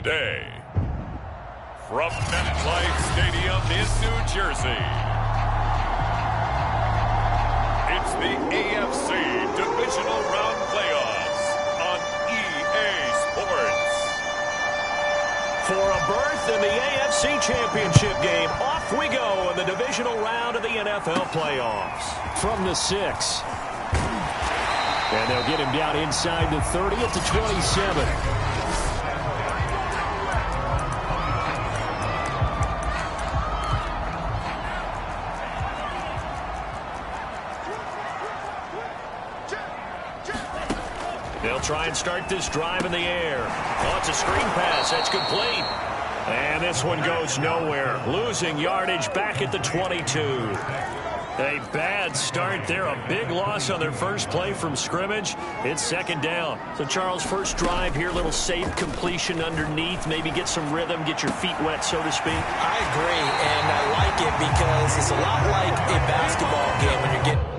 day. From MetLife Stadium in New Jersey, it's the AFC Divisional Round Playoffs on EA Sports. For a berth in the AFC Championship game, off we go in the divisional round of the NFL playoffs. From the 6. And they'll get him down inside the 30 at the 27. They'll try and start this drive in the air. Oh, it's a screen pass. That's complete. And this one goes nowhere. Losing yardage back at the 22. A bad start there. A big loss on their first play from scrimmage. It's second down. So, Charles, first drive here, little safe completion underneath. Maybe get some rhythm, get your feet wet, so to speak. I agree, and I like it because it's a lot like a basketball game when you're getting...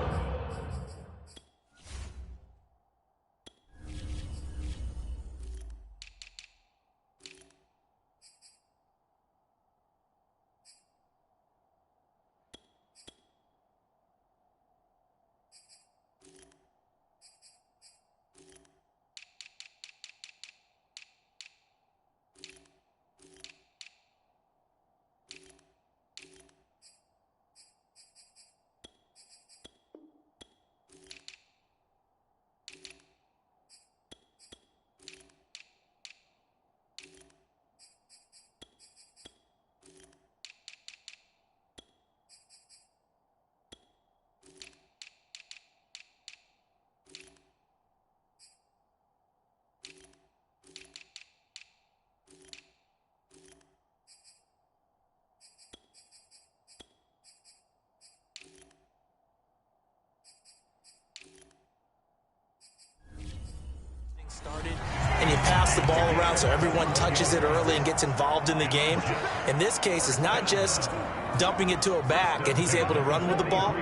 started and you pass the ball around so everyone touches it early and gets involved in the game. In this case, it's not just dumping it to a back and he's able to run with the ball,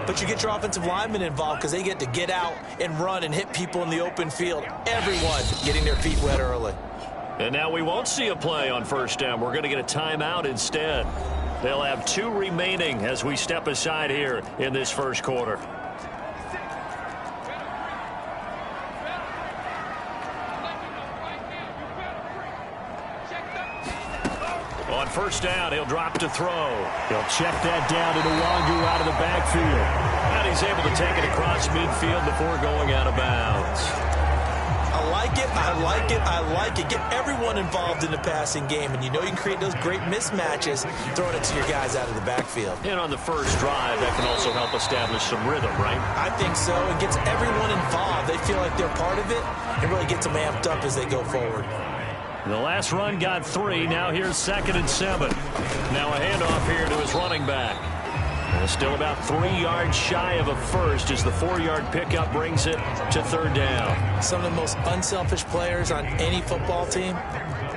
but you get your offensive linemen involved because they get to get out and run and hit people in the open field. Everyone getting their feet wet early. And now we won't see a play on first down. We're going to get a timeout instead. They'll have 2 remaining as we step aside here in this first quarter. On first down, he'll drop to throw. He'll check that down to Nwangu out of the backfield. And he's able to take it across midfield before going out of bounds. I like it, I like it, I like it. Get everyone involved in the passing game, and you know you can create those great mismatches throwing it to your guys out of the backfield. And on the first drive, that can also help establish some rhythm, right? I think so. It gets everyone involved. They feel like they're part of it. It really gets them amped up as they go forward. The last run got 3. Now here's 2nd and 7. Now a handoff here to his running back. And still about 3 yards shy of a first as the 4-yard pickup brings it to 3rd down. Some of the most unselfish players on any football team,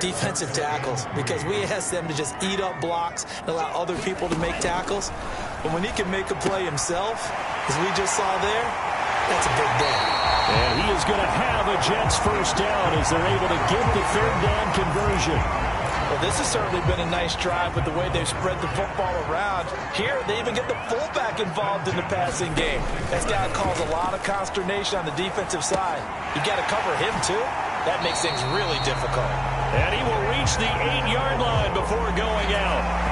defensive tackles, because we ask them to just eat up blocks and allow other people to make tackles. But when he can make a play himself, as we just saw there, that's a big day. And he is going to have a Jets first down as they're able to get the 3rd down conversion. Well, this has certainly been a nice drive with the way they've spread the football around. Here, they even get the fullback involved in the passing game. That's got to cause a lot of consternation on the defensive side. You got to cover him, too. That makes things really difficult. And he will reach the 8-yard line before going out.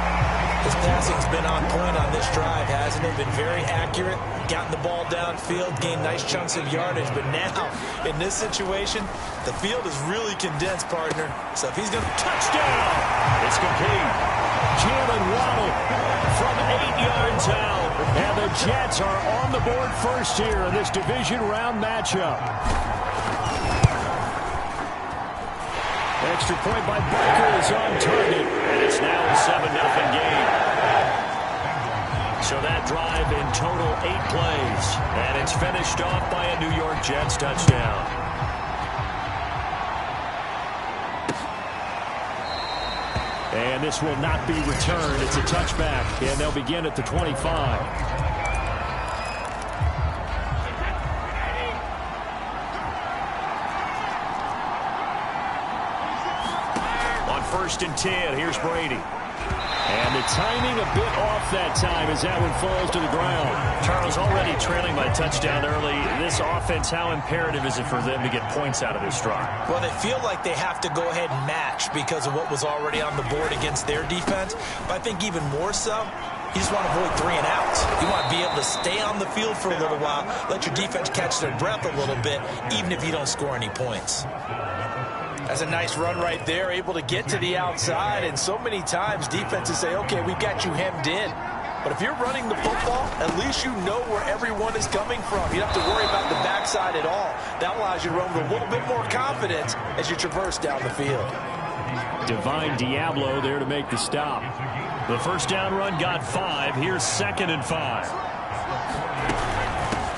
His passing's been on point on this drive, hasn't it? Been very accurate, gotten the ball downfield, gained nice chunks of yardage. But now, in this situation, the field is really condensed, partner. So if he's going to... Touchdown! It's complete. Jalen Waddle from 8 yards out. And the Jets are on the board first here in this division round matchup. Extra point by Baker is on target. And it's now a 7-0 game. So that drive in total 8 plays. And it's finished off by a New York Jets touchdown. And this will not be returned. It's a touchback. And they'll begin at the 25. 1st and 10. Here's Brady. And the timing a bit off that time as that one falls to the ground. Charles, already trailing by touchdown early. This offense, how imperative is it for them to get points out of this drive? Well, they feel like they have to go ahead and match because of what was already on the board against their defense. But I think even more so, you just want to avoid 3 and outs. You want to be able to stay on the field for a little while, let your defense catch their breath a little bit, even if you don't score any points. That's a nice run right there, able to get to the outside. And so many times defenses say, okay, we've got you hemmed in. But if you're running the football, at least you know where everyone is coming from. You don't have to worry about the backside at all. That allows you to run with a little bit more confidence as you traverse down the field. Divine Diablo there to make the stop. The first down run got 5. Here's 2nd and 5.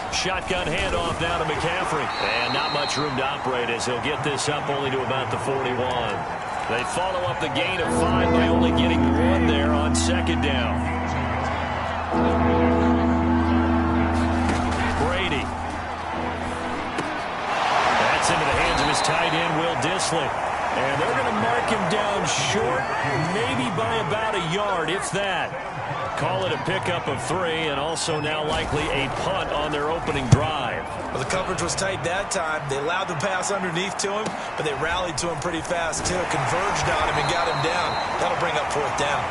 Shotgun handoff down to McCaffrey. And not much room to operate as he'll get this up only to about the 41. They follow up the gain of 5 by only getting 1 there on 2nd down. Brady. That's into the hands of his tight end, Will Dissly. And they're going to mark him down short, maybe by about a yard, if that. Call it a pickup of 3, and also now likely a punt on their opening drive. Well, the coverage was tight that time. They allowed the pass underneath to him, but they rallied to him pretty fast, too. Converged on him and got him down. That'll bring up 4th down.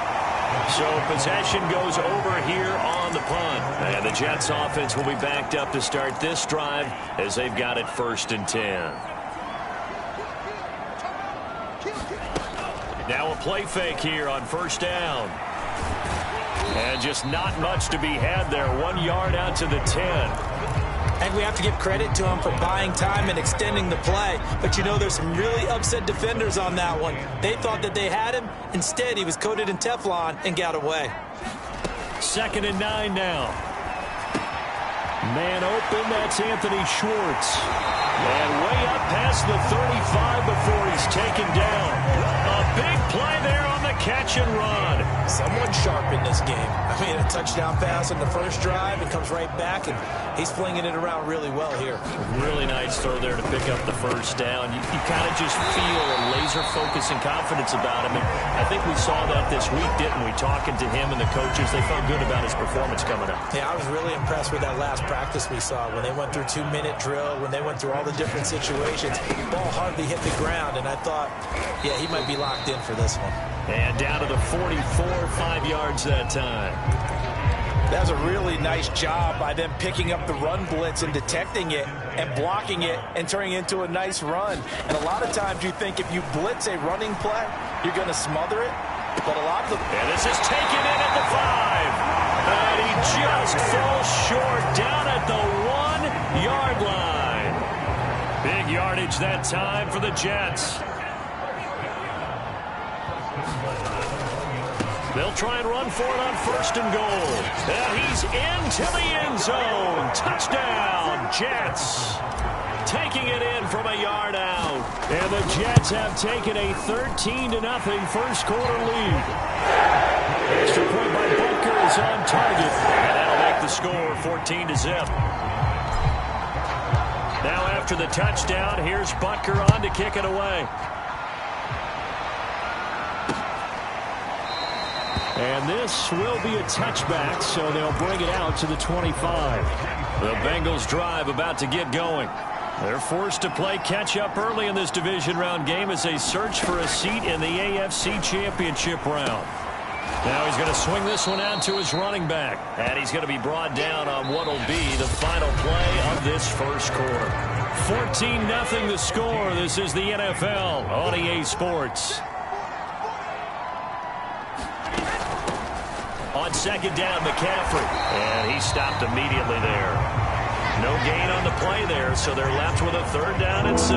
So possession goes over here on the punt. And the Jets offense will be backed up to start this drive as they've got it 1st and 10. Now a play fake here on 1st down. And just not much to be had there. 1 yard out to the 10. And we have to give credit to him for buying time and extending the play. But, you know, there's some really upset defenders on that one. They thought that they had him. Instead, he was coated in Teflon and got away. 2nd and 9 now. Man open, that's Anthony Schwartz. And way up past the 35 before he's taken down. A big play there on the catch and run. Someone sharp in this game. I mean, a touchdown pass on the first drive and comes right back, and he's flinging it around really well here. Really nice throw there to pick up the first down. You kind of just feel a laser focus and confidence about him. And I think we saw that this week, didn't we? Talking to him and the coaches, they felt good about his performance coming up. Yeah, I was really impressed with that last practice we saw when they went through 2-minute drill, when they went through all the different situations. Ball hardly hit the ground, and I thought, yeah, he might be locked in for this one. And down to the 44, 5 yards that time. That was a really nice job by them picking up the run blitz and detecting it and blocking it and turning it into a nice run. And a lot of times you think if you blitz a running play, you're going to smother it. But a lot of the... And this is taken in at the 5. And he just falls short down at the 1-yard line. Big yardage that time for the Jets. They'll try and run for it on 1st and goal. And he's into the end zone. Touchdown, Jets. Taking it in from a yard out. And the Jets have taken a 13-0 first quarter lead. Extra point by Butker is on target. And that'll make the score 14-0. Now after the touchdown, here's Butker on to kick it away. And this will be a touchback, so they'll bring it out to the 25. The Bengals drive about to get going. They're forced to play catch-up early in this division round game as they search for a seat in the AFC Championship round. Now he's going to swing this one out to his running back. And he's going to be brought down on what will be the final play of this first quarter. 14-0 the score. This is the NFL on EA Sports. On 2nd down, McCaffrey. And he stopped immediately there. No gain on the play there, so they're left with a 3rd down and 6.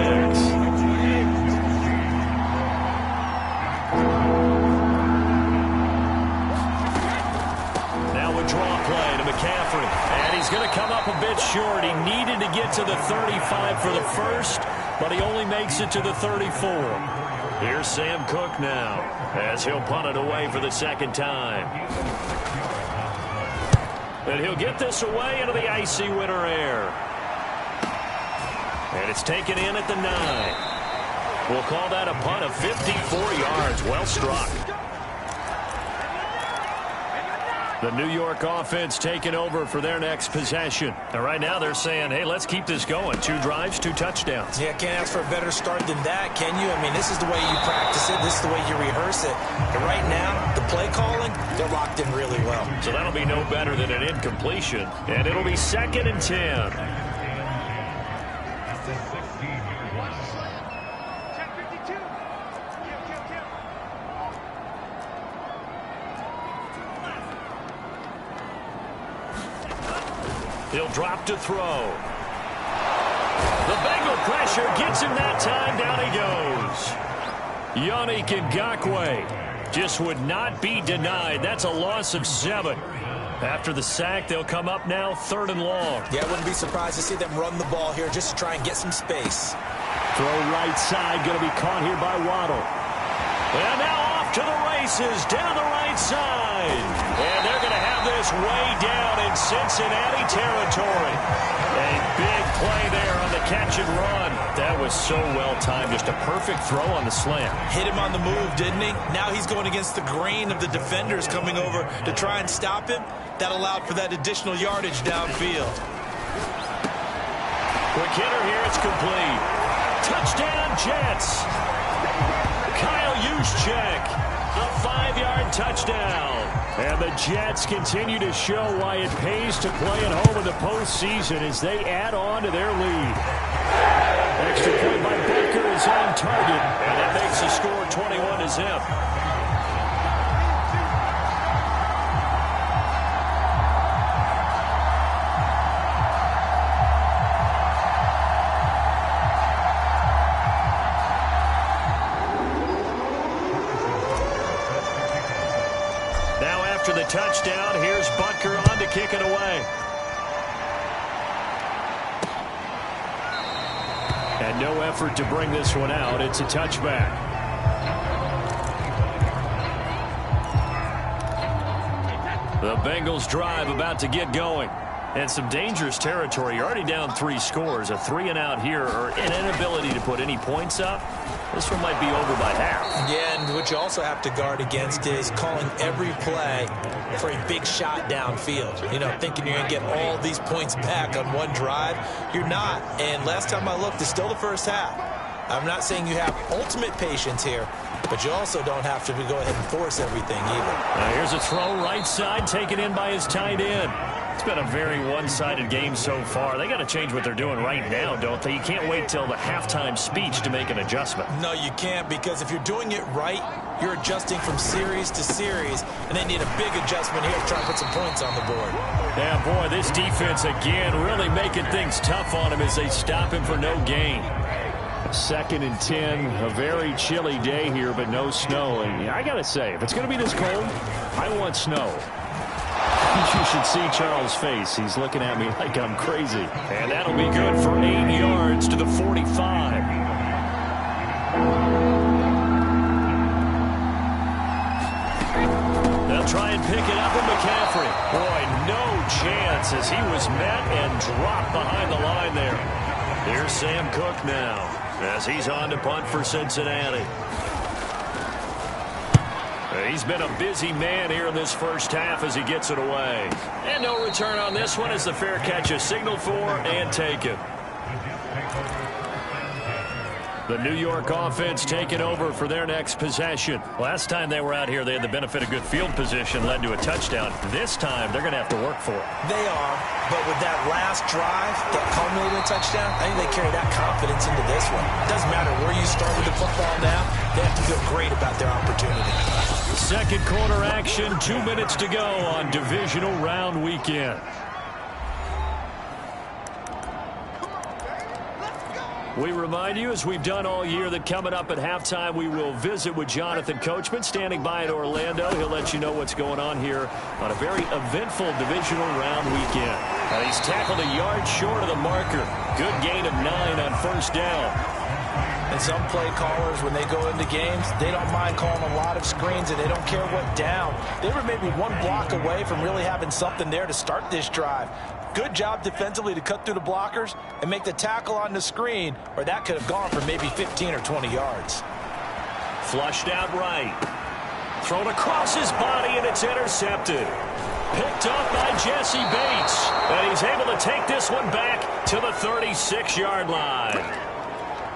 Now a draw play to McCaffrey. And he's going to come up a bit short. He needed to get to the 35 for the first, but he only makes it to the 34. Here's Sam Cook now, as he'll punt it away for the 2nd time. And he'll get this away into the icy winter air. And it's taken in at the 9. We'll call that a punt of 54 yards. Well struck. The New York offense taking over for their next possession. And right now they're saying, hey, let's keep this going. 2 drives, 2 touchdowns. Yeah, can't ask for a better start than that, can you? I mean, this is the way you practice it. This is the way you rehearse it. But right now, the play calling, they're locked in really well. So that'll be no better than an incompletion. And it'll be 2nd and 10. He'll drop to throw. The Bengal pressure gets him that time. Down he goes. Yannick Ngakoue just would not be denied. That's a loss of 7. After the sack, they'll come up now 3rd and long. Yeah, I wouldn't be surprised to see them run the ball here just to try and get some space. Throw right side, going to be caught here by Waddle. And now off to the races, down the right side. And they're going to have this way down in Cincinnati territory. A big play there on the catch and run. That was so well timed. Just a perfect throw on the slant. Hit him on the move, didn't he? Now he's going against the grain of the defenders coming over to try and stop him. That allowed for that additional yardage downfield. Quick hitter here, it's complete. Touchdown Jets. Kyle Juszczyk, a 5-yard touchdown. And the Jets continue to show why it pays to play at home in the postseason as they add on to their lead. Extra point by Butker is on target, and that makes the score 21-0. After the touchdown, here's Butker on to kick it away. And no effort to bring this one out. It's a touchback. The Bengals drive about to get going. And some dangerous territory. You're already down 3 scores. A 3-and-out here, or an inability to put any points up. This one might be over by half. Yeah, and what you also have to guard against is calling every play for a big shot downfield. You know, thinking you're going to get all these points back on one drive. You're not. And last time I looked, it's still the first half. I'm not saying you have ultimate patience here, but you also don't have to go ahead and force everything either. Now here's a throw right side, taken in by his tight end. It's been a very one-sided game so far. They got to change what they're doing right now, don't they? You can't wait till the halftime speech to make an adjustment. No, you can't, because if you're doing it right, you're adjusting from series to series, and they need a big adjustment here to try and put some points on the board. Yeah, boy, this defense again really making things tough on him as they stop him for no gain. 2nd and 10, a very chilly day here, but no snow. And I got to say, if it's going to be this cold, I want snow. You should see Charles' face. He's looking at me like I'm crazy. And that'll be good for 8 yards to the 45. They'll try and pick it up with McCaffrey. Boy, no chance as he was met and dropped behind the line there. Here's Sam Cook now as he's on to punt for Cincinnati. He's been a busy man here in this first half as he gets it away. And no return on this one as the fair catch is signaled for and taken. The New York offense taking over for their next possession. Last time they were out here, they had the benefit of good field position, led to a touchdown. This time, they're going to have to work for it. They are, but with that last drive that culminated in a touchdown, I think they carry that confidence into this one. It doesn't matter where you start with the football now. They have to feel great about their opportunity. Second quarter action, 2 minutes to go on divisional round weekend. We remind you, as we've done all year, that coming up at halftime, we will visit with Jonathan Coachman, standing by in Orlando. He'll let you know what's going on here on a very eventful divisional round weekend. Now, he's tackled a yard short of the marker. Good gain of 9 on first down. And some play callers, when they go into games, they don't mind calling a lot of screens, and they don't care what down. They were maybe one block away from really having something there to start this drive. Good job defensively to cut through the blockers and make the tackle on the screen, or that could have gone for maybe 15 or 20 yards. Flushed out right. Thrown across his body, and it's intercepted. Picked up by Jesse Bates. And he's able to take this one back to the 36-yard line.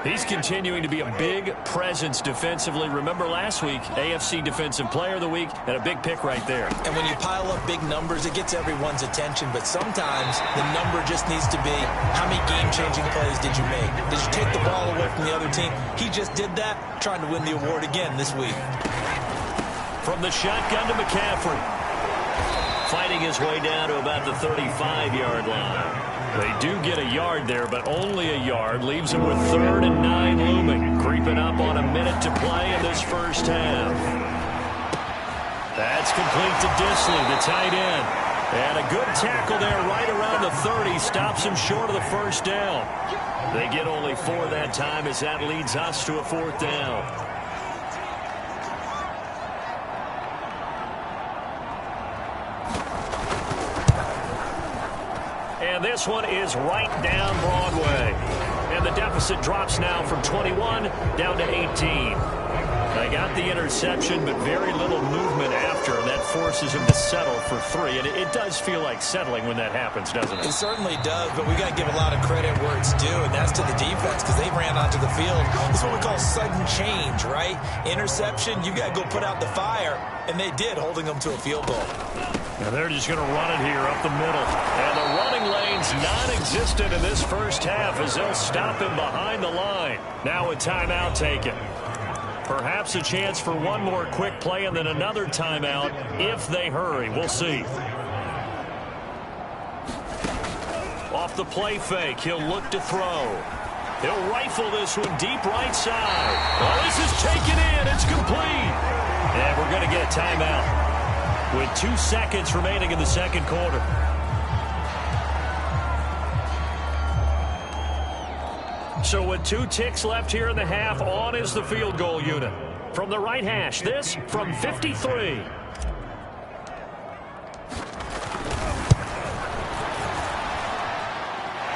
He's continuing to be a big presence defensively. Remember last week, AFC Defensive Player of the Week, and a big pick right there. And when you pile up big numbers, it gets everyone's attention. But sometimes the number just needs to be, how many game-changing plays did you make? Did you take the ball away from the other team? He just did that, trying to win the award again this week. From the shotgun to McCaffrey. Fighting his way down to about the 35-yard line. They do get a yard there, but only a yard. Leaves them with 3rd and 9 looming. Creeping up on a minute to play in this first half. That's complete to Disley, the tight end. And a good tackle there right around the 30. Stops him short of the first down. They get only 4 that time as that leads us to a 4th down. And this one is right down Broadway. And the deficit drops now from 21 down to 18. They got the interception, but very little movement after, and that forces him to settle for 3. And it does feel like settling when that happens, doesn't it? It certainly does, but we got to give a lot of credit where it's due, and that's to the defense because they ran onto the field. It's what we call sudden change, right? Interception, you got to go put out the fire, and they did, holding them to a field goal. And they're just going to run it here up the middle. And the running lane's non-existent in this first half as they'll stop him behind the line. Now a timeout taken. Perhaps a chance for one more quick play and then another timeout if they hurry. We'll see. Off the play fake, he'll look to throw. He'll rifle this one deep right side. Well, this is taken in. It's complete. And we're going to get a timeout with 2 seconds remaining in the second quarter. So with 2 ticks left here in the half, on is the field goal unit. From the right hash, this from 53.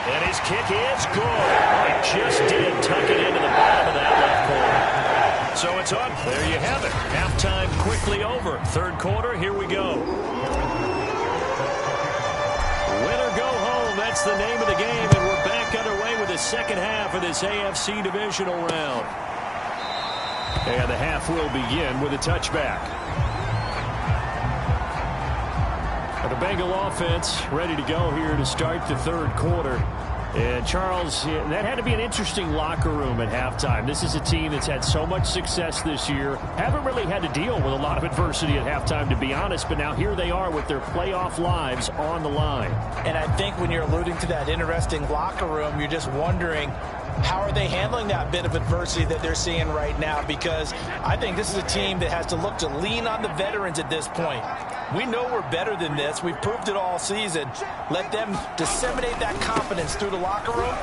And his kick is good. It just did tuck it into the bottom of that left corner. So it's on. There you have it. Halftime quickly over. 3rd quarter, here we go. Win or go home, that's the name of the game, and we're back underway with the second half of this AFC divisional round. And the half will begin with a touchback. The Bengal offense ready to go here to start the 3rd quarter. And Charles, that had to be an interesting locker room at halftime. This is a team that's had so much success this year. Haven't really had to deal with a lot of adversity at halftime, to be honest. But now here they are with their playoff lives on the line. And I think when you're alluding to that interesting locker room, you're just wondering, how are they handling that bit of adversity that they're seeing right now? Because I think this is a team that has to look to lean on the veterans at this point. We know we're better than this. We've proved it all season. Let them disseminate that confidence through the locker room.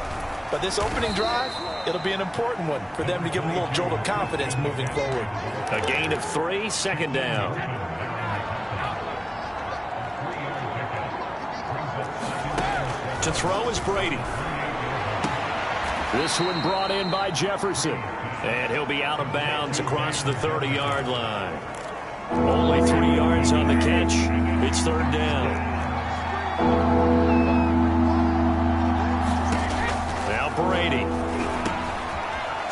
But this opening drive, it'll be an important one for them to give them a little jolt of confidence moving forward. A gain of 3, 2nd down. To throw is Brady. This one brought in by Jefferson. And he'll be out of bounds across the 30-yard line. Only 3 yards on the catch. It's 3rd down. Now Brady.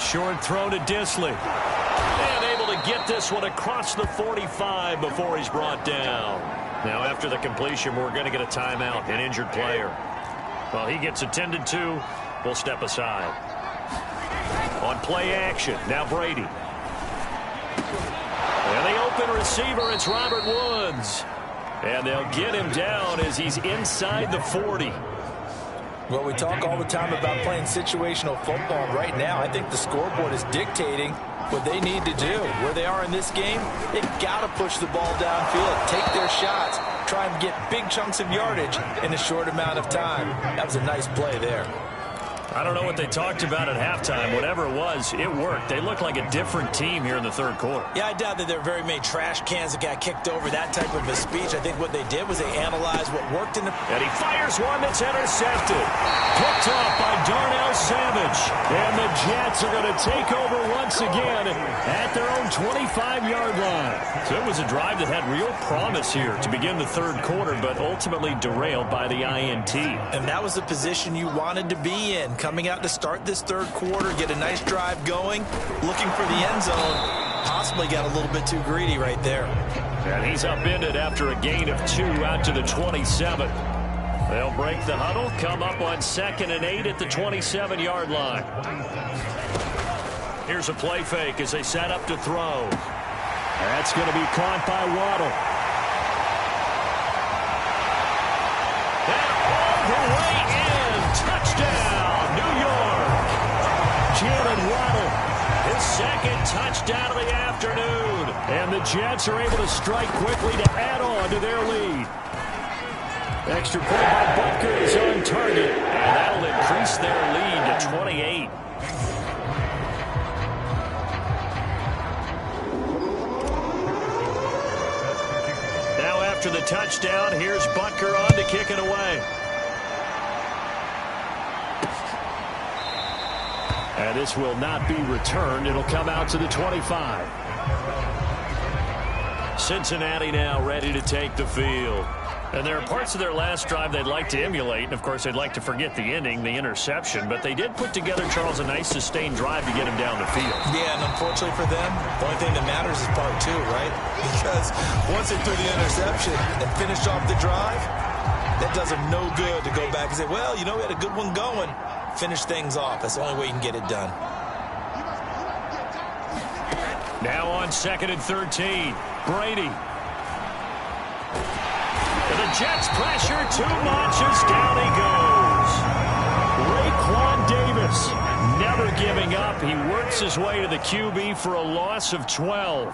Short throw to Disley. And able to get this one across the 45 before he's brought down. Now after the completion, we're going to get a timeout, an injured player. Well, he gets attended to. We'll step aside. On play action, now Brady. And the open receiver, it's Robert Woods. And they'll get him down as he's inside the 40. Well, we talk all the time about playing situational football. Right now, I think the scoreboard is dictating what they need to do. Where they are in this game, they've got to push the ball downfield, take their shots, try and get big chunks of yardage in a short amount of time. That was a nice play there. I don't know what they talked about at halftime. Whatever it was, it worked. They looked like a different team here in the third quarter. Yeah, I doubt that there were very many trash cans that got kicked over, that type of a speech. I think what they did was they analyzed what worked in the... And he fires one that's intercepted. Picked off by Darnell Savage. And the Jets are going to take over once again at their own 25-yard line. So it was a drive that had real promise here to begin the third quarter, but ultimately derailed by the INT. And that was the position you wanted to be in. Coming out to start this third quarter, get a nice drive going, looking for the end zone. Possibly got a little bit too greedy right there. And he's upended after a gain of 2 out to the 27. They'll break the huddle, come up on 2nd and 8 at the 27-yard line. Here's a play fake as they set up to throw. That's going to be caught by Waddle. And all the way in. Touchdown, New York. Jalen Waddle. His second touchdown of the afternoon. And the Jets are able to strike quickly to add on to their lead. Extra point by Butker is on target. And that'll increase their lead to 28. Now after the touchdown, here's Butker on to kick it away. And this will not be returned. It'll come out to the 25. Cincinnati now ready to take the field. And there are parts of their last drive they'd like to emulate. And, of course, they'd like to forget the ending, the interception. But they did put together, Charles, a nice sustained drive to get him down the field. Yeah, and unfortunately for them, the only thing that matters is part 2, right? Because once they threw the interception and finished off the drive, that does them no good to go back and say, well, you know, we had a good one going. Finish things off. That's the only way you can get it done. Now on 2nd and 13, Brady. And the Jets pressure too much as down he goes. Raekwon Davis. Never giving up. He works his way to the QB for a loss of 12.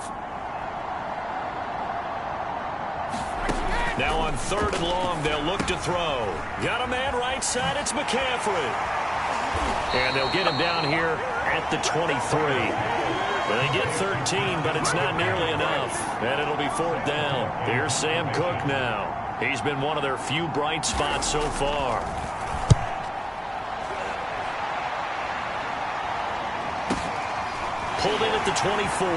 Now on 3rd and long, they'll look to throw. Got a man right side. It's McCaffrey. And they'll get him down here at the 23. Well, they get 13, but it's not nearly enough. And it'll be 4th down. Here's Sam Cook now. He's been one of their few bright spots so far. Pulled in at the 24.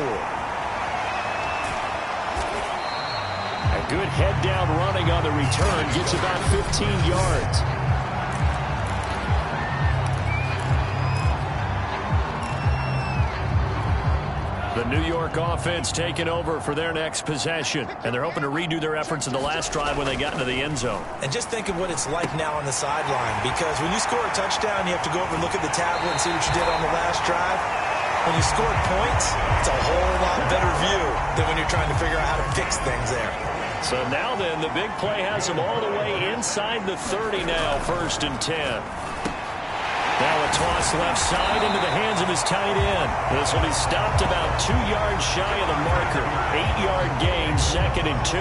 A good head down running on the return. Gets about 15 yards. The New York offense taking over for their next possession. And they're hoping to redo their efforts in the last drive when they got into the end zone. And just think of what it's like now on the sideline. Because when you score a touchdown, you have to go over and look at the tablet and see what you did on the last drive. When you score points, it's a whole lot better view than when you're trying to figure out how to fix things there. So now then, the big play has them all the way inside the 30 now, 1st and 10. Now a toss left side into the hands of his tight end. This will be stopped about 2 yards shy of the marker. 8-yard gain, 2nd and 2.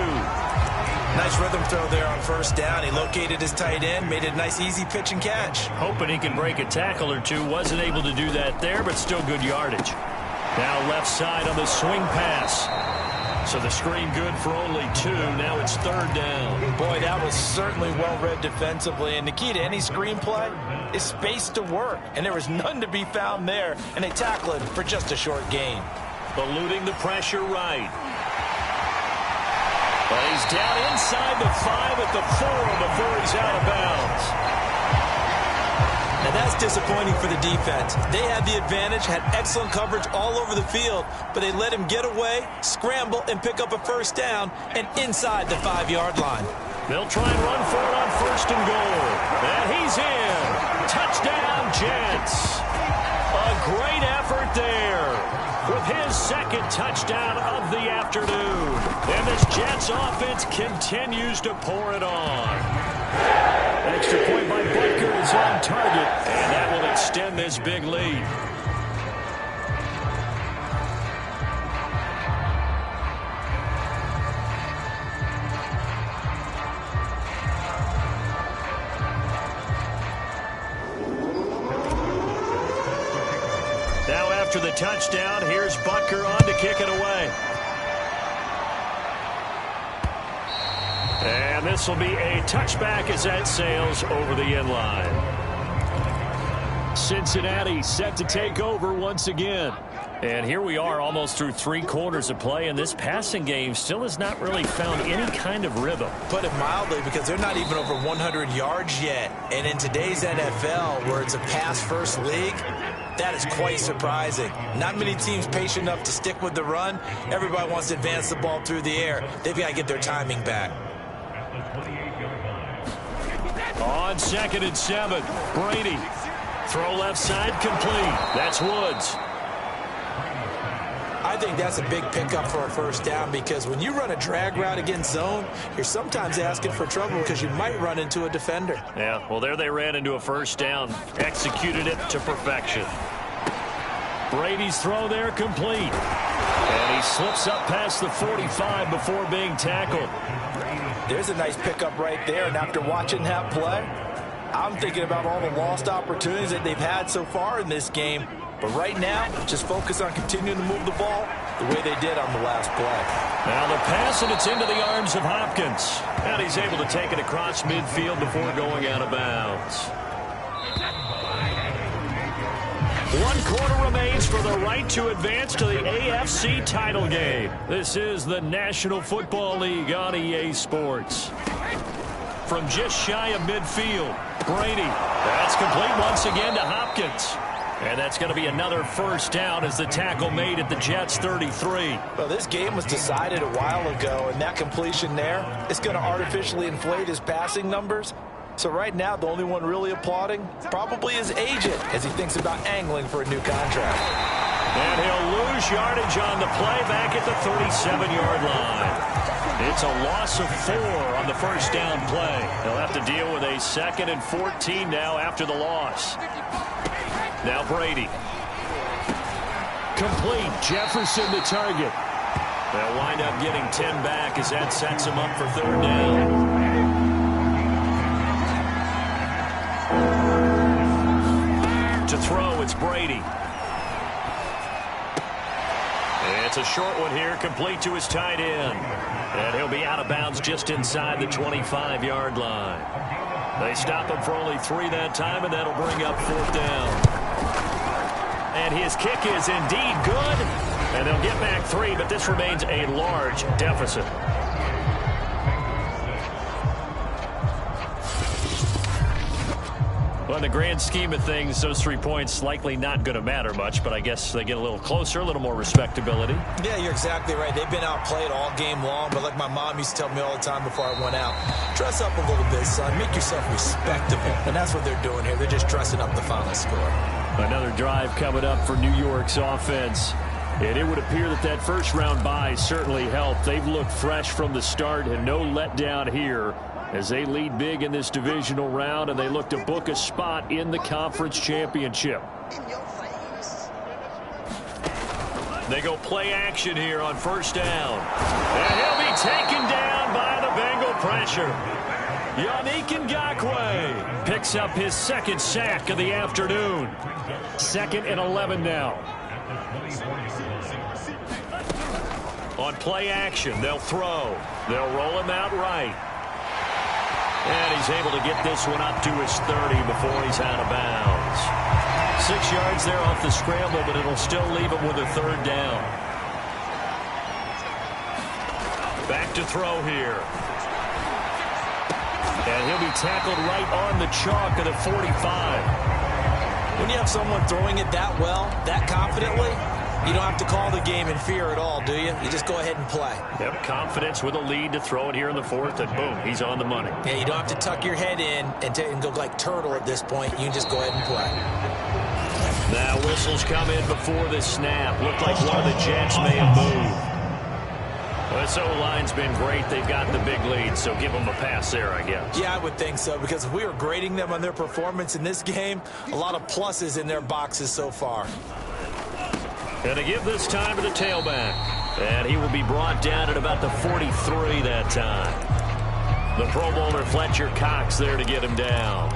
Nice rhythm throw there on 1st down. He located his tight end, made it a nice easy pitch and catch. Hoping he can break a tackle or two. Wasn't able to do that there, but still good yardage. Now left side on the swing pass. So the screen good for only 2. Now it's 3rd down. Boy, that was certainly well-read defensively. And the key to any screenplay is space to work. And there was none to be found there. And they tackle it for just a short gain. Eluding the pressure right. But he's down inside the 5 at the 4 before he's out of bounds. Now that's disappointing for the defense. They had the advantage, had excellent coverage all over the field, but they let him get away, scramble, and pick up a 1st down, and inside the 5-yard line. They'll try and run for it on 1st and goal. And he's in. Touchdown, Jets. A great effort there with his 2nd touchdown of the afternoon. And this Jets offense continues to pour it on. Extra point by Butker is on target. And that will extend this big lead. Now after the touchdown, here's Butker on to kick it away. And this will be a touchback as that sails over the end line. Cincinnati set to take over once again. And here we are almost through 3 quarters of play, and this passing game still has not really found any kind of rhythm. Put it mildly, because they're not even over 100 yards yet. And in today's NFL, where it's a pass-first league, that is quite surprising. Not many teams patient enough to stick with the run. Everybody wants to advance the ball through the air. They've got to get their timing back. On 2nd and 7, Brady. Throw left side, complete. That's Woods. I think that's a big pickup for a first down, because when you run a drag route against zone, you're sometimes asking for trouble because you might run into a defender. Yeah, well, there they ran into a first down. Executed it to perfection. Brady's throw there complete. And he slips up past the 45 before being tackled. There's a nice pickup right there, and after watching that play, I'm thinking about all the lost opportunities that they've had so far in this game. But right now, just focus on continuing to move the ball the way they did on the last play. Now the pass, and it's into the arms of Hopkins. And he's able to take it across midfield before going out of bounds. 1 quarter remains for the right to advance to the AFC title game. This is the National Football League on EA Sports. From just shy of midfield, Brady. That's complete once again to Hopkins. And that's going to be another first down as the tackle made at the Jets' 33. Well, this game was decided a while ago, and that completion there is going to artificially inflate his passing numbers. So right now, the only one really applauding probably his agent as he thinks about angling for a new contract. And he'll lose yardage on the play back at the 37-yard line. It's a loss of 4 on the first down play. He'll have to deal with a 2nd and 14 now after the loss. Now Brady. Complete. Jefferson the target. They'll wind up getting 10 back as that sets him up for 3rd down. To throw, it's Brady. It's a short one here, complete to his tight end. And he'll be out of bounds just inside the 25-yard line. They stop him for only 3 that time, and that'll bring up 4th down. And his kick is indeed good. And they'll get back 3, but this remains a large deficit. Well, in the grand scheme of things, those 3 points likely not going to matter much, but I guess they get a little closer, a little more respectability. Yeah, you're exactly right. They've been outplayed all game long, but like my mom used to tell me all the time before I went out, dress up a little bit, son. Make yourself respectable. And that's what they're doing here. They're just dressing up the final score. Another drive coming up for New York's offense. And it would appear that that first-round bye certainly helped. They've looked fresh from the start and no letdown here as they lead big in this divisional round, and they look to book a spot in the conference championship. They go play action here on first down. And he'll be taken down by the Bengal pressure. Yannick Ngakoue picks up his 2nd sack of the afternoon. 2nd and 11 now. On play action, they'll throw. They'll roll him out right. And he's able to get this one up to his 30 before he's out of bounds. 6 yards there off the scramble, but it'll still leave him with a 3rd down. Back to throw here. And he'll be tackled right on the chalk of the 45. When you have someone throwing it that well, that confidently, you don't have to call the game in fear at all, do you? You just go ahead and play. Yep, confidence with a lead to throw it here in the 4th, and boom, he's on the money. Yeah, you don't have to tuck your head in and go like turtle at this point. You can just go ahead and play. Now whistles come in before the snap. Looked like one of the Jets may have moved. Well, this O-line's been great. They've got the big lead, so give them a pass there, I guess. Yeah, I would think so, because if we were grading them on their performance in this game, a lot of pluses in their boxes so far. And to give this time to the tailback. And he will be brought down at about the 43 that time. The Pro Bowler Fletcher Cox there to get him down.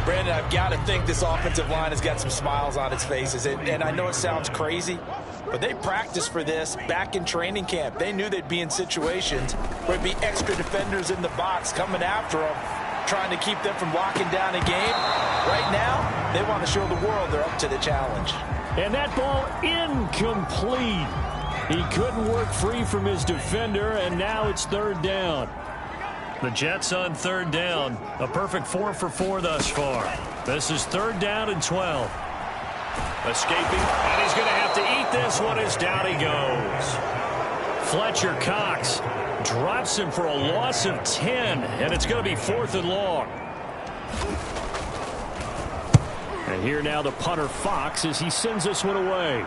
Brandon, I've got to think this offensive line has got some smiles on its faces. And I know it sounds crazy, but they practiced for this back in training camp. They knew they'd be in situations where there'd be extra defenders in the box coming after them, trying to keep them from locking down a game. Right now, they want to show the world they're up to the challenge. And that ball incomplete. He couldn't work free from his defender, and now it's third down. The Jets on third down. A perfect 4 for 4 thus far. This is third down and 12. Escaping, and he's going to have to eat this one as down he goes. Fletcher Cox drops him for a loss of 10, and it's going to be 4th and long. And here now the punter Fox as he sends this one away.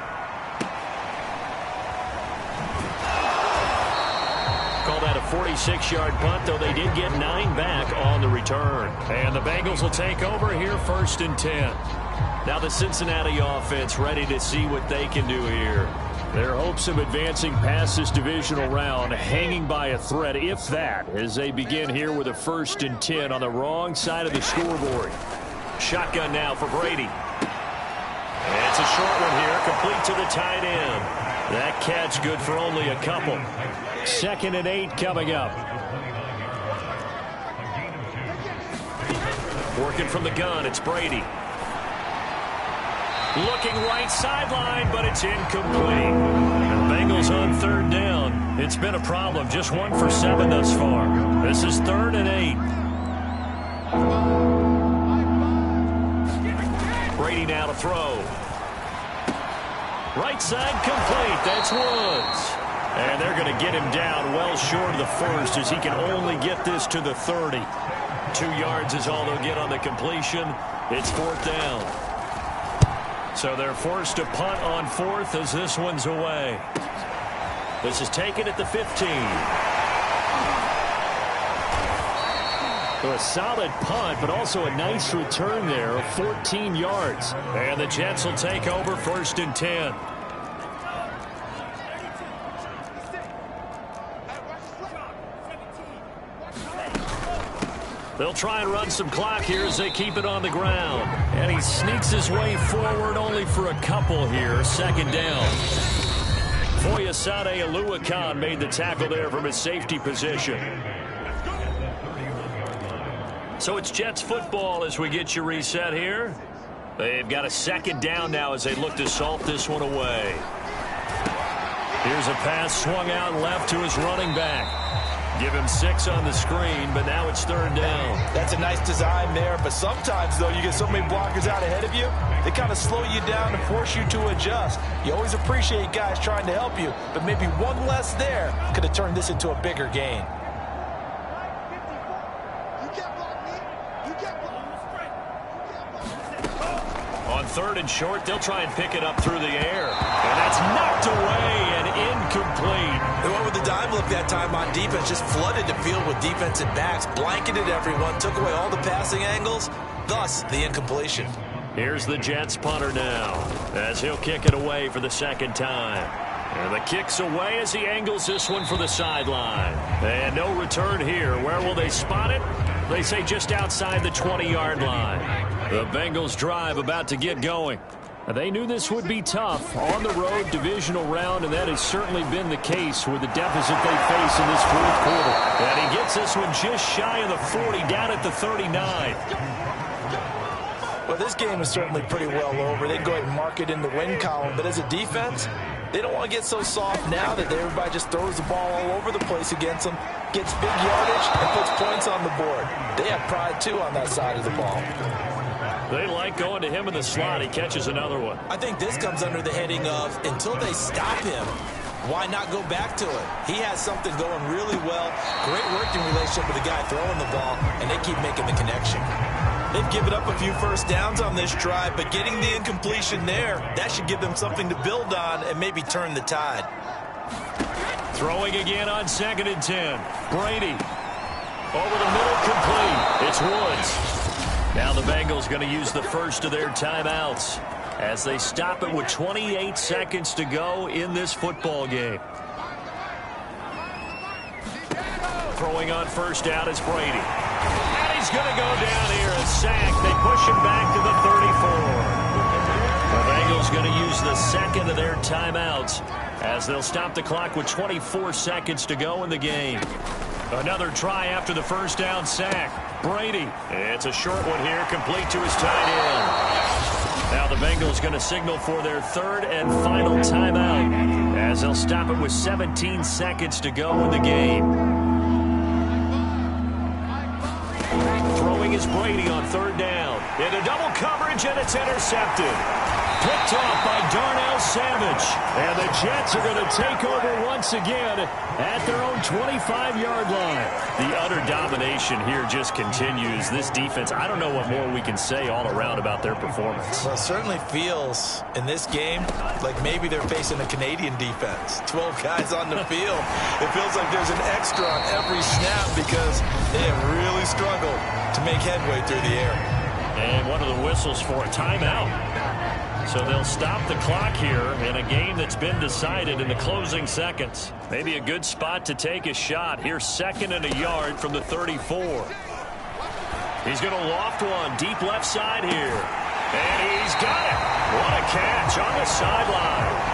Call that a 46-yard punt, though they did get 9 back on the return. And the Bengals will take over here, 1st and 10. Now the Cincinnati offense ready to see what they can do here. Their hopes of advancing past this divisional round hanging by a thread, if that, as they begin here with a 1st and 10 on the wrong side of the scoreboard. Shotgun now for Brady. And it's a short one here, complete to the tight end. That catch good for only a couple. 2nd and 8 coming up. Working from the gun, it's Brady. Looking right sideline, but it's incomplete. And Bengals on third down. It's been a problem. Just 1 for 7 thus far. This is 3rd and 8. Brady now to throw. Right side complete. That's Woods. And they're going to get him down well short of the first as he can only get this to the 30. 2 yards is all they'll get on the completion. It's 4th down. So they're forced to punt on 4th as this one's away. This is taken at the 15. So a solid punt, but also a nice return there of 14 yards. And the Jets will take over 1st and 10. They'll try and run some clock here as they keep it on the ground. And he sneaks his way forward only for a couple here. 2nd down. Foyesade Oluwakan made the tackle there from his safety position. So it's Jets football as we get you reset here. They've got a 2nd down now as they look to salt this one away. Here's a pass swung out left to his running back. Give him 6 on the screen, but now it's 3rd down. That's a nice design there, but sometimes, though, you get so many blockers out ahead of you, they kind of slow you down and force you to adjust. You always appreciate guys trying to help you, but maybe one less there could have turned this into a bigger gain. On 3rd and short, they'll try and pick it up through the air. And that's knocked away and incomplete. They went with the dime look that time on defense, just flooded the field with defensive backs, blanketed everyone, took away all the passing angles, thus the incompletion. Here's the Jets punter now as he'll kick it away for the 2nd time. And the kick's away as he angles this one for the sideline. And no return here. Where will they spot it? They say just outside the 20-yard line. The Bengals drive about to get going. They knew this would be tough on the road divisional round, and that has certainly been the case with the deficit they face in this 4th quarter. And he gets this one just shy of the 40, down at the 39. Well, this game is certainly pretty well over. They can go ahead and mark it in the win column, but as a defense, they don't want to get so soft now that everybody just throws the ball all over the place against them, gets big yardage, and puts points on the board. They have pride, too, on that side of the ball. They like going to him in the slot. He catches another one. I think this comes under the heading of until they stop him, why not go back to it? He has something going really well. Great working relationship with the guy throwing the ball, and they keep making the connection. They've given up a few first downs on this drive, but getting the incompletion there, that should give them something to build on and maybe turn the tide. Throwing again on 2nd and 10. Brady. Over the middle, complete. It's Woods. Now the Bengals going to use the first of their timeouts as they stop it with 28 seconds to go in this football game. Throwing on 1st down is Brady. And he's He's going to go down here, a sack. They push him back to the 34. The Bengals going to use the second of their timeouts as they'll stop the clock with 24 seconds to go in the game. Another try after the first down sack. Brady. It's a short one here, complete to his tight end. Now the Bengals going to signal for their third and final timeout as they'll stop it with 17 seconds to go in the game. Throwing is Brady on third down. Into double coverage, and it's intercepted. Picked off by Darnell Savage. And the Jets are going to take over once again at their own 25-yard line. The utter domination here just continues. This defense, I don't know what more we can say all around about their performance. Well, it certainly feels in this game like maybe they're facing a Canadian defense. 12 guys on the field. It feels like there's an extra on every snap because they have really struggled to make headway through the air. And one of the whistles for a timeout. So they'll stop the clock here in a game that's been decided in the closing seconds. Maybe a good spot to take a shot. Here's second and a yard from the 34. He's going to loft one deep left side here. And he's got it. What a catch on the sideline.